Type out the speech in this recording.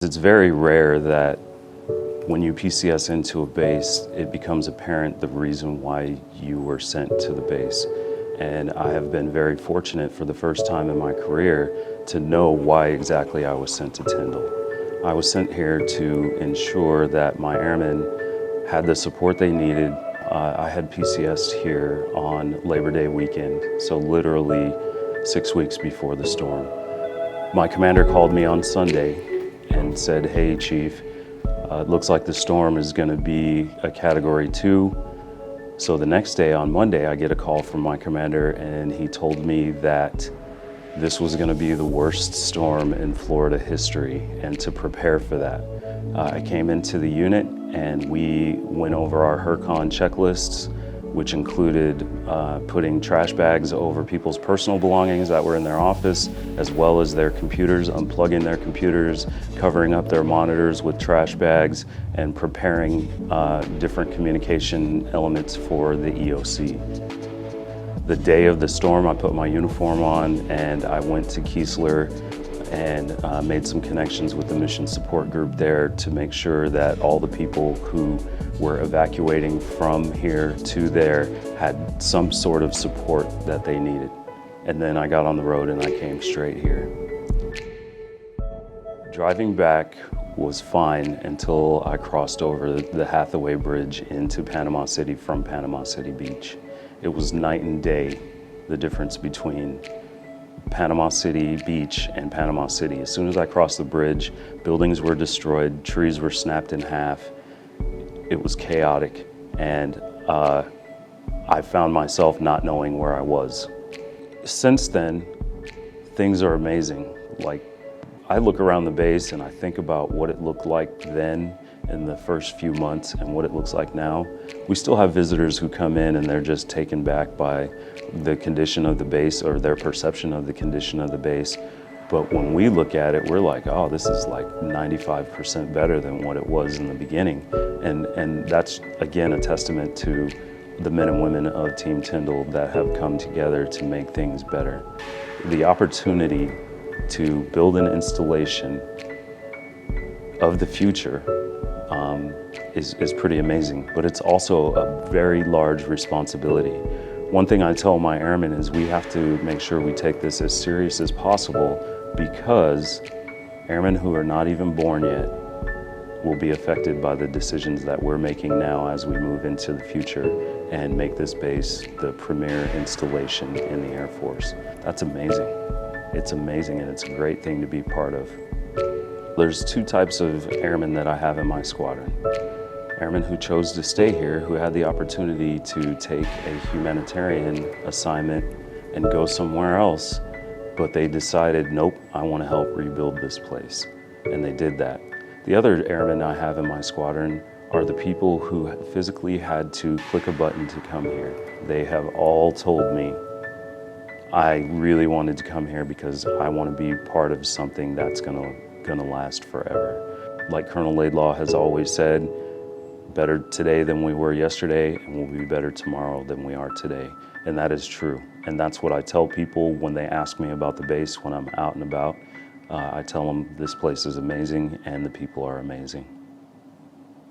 It's very rare that when you PCS into a base, it becomes apparent the reason why you were sent to the base. And I have been very fortunate for the first time in my career to know why exactly I was sent to Tyndall. I was sent here to ensure that my airmen had the support they needed. I had PCS'd here on Labor Day weekend, so literally 6 weeks before the storm. My commander called me on Sunday and said, "Hey Chief, it looks like the storm is going to be a Category 2. So the next day, on Monday, I get a call from my commander and he told me that this was going to be the worst storm in Florida history, and to prepare for that. I came into the unit and we went over our HERCON checklists, which included putting trash bags over people's personal belongings that were in their office, as well as their computers, unplugging their computers, covering up their monitors with trash bags, and preparing different communication elements for the EOC. The day of the storm, I put my uniform on and I went to Keesler and made some connections with the mission support group there to make sure that all the people who were evacuating from here to there had some sort of support that they needed. And then I got on the road and I came straight here. Driving back was fine until I crossed over the Hathaway Bridge into Panama City from Panama City Beach. It was night and day, the difference between Panama City Beach and Panama City. As soon as I crossed the bridge, buildings were destroyed, trees were snapped in half. It was chaotic, and I found myself not knowing where I was. Since then, things are amazing. Like, I look around the base and I think about what it looked like then in the first few months and what it looks like now. We still have visitors who come in and they're just taken back by the condition of the base or their perception of the condition of the base. But when we look at it, we're like, oh, this is like 95% better than what it was in the beginning. And that's, again, a testament to the men and women of Team Tyndall that have come together to make things better. The opportunity to build an installation of the future is pretty amazing, but it's also a very large responsibility. One thing I tell my airmen is we have to make sure we take this as serious as possible, because airmen who are not even born yet will be affected by the decisions that we're making now as we move into the future and make this base the premier installation in the Air Force. That's amazing. It's amazing, and it's a great thing to be part of. There's two types of airmen that I have in my squadron. Airmen who chose to stay here, who had the opportunity to take a humanitarian assignment and go somewhere else, but they decided, nope, I want to help rebuild this place. And they did that. The other airmen I have in my squadron are the people who physically had to click a button to come here. They have all told me, I really wanted to come here because I want to be part of something that's gonna last forever. Like Colonel Laidlaw has always said, better today than we were yesterday, and we'll be better tomorrow than we are today. And that is true. And that's what I tell people when they ask me about the base when I'm out and about. I tell them this place is amazing and the people are amazing.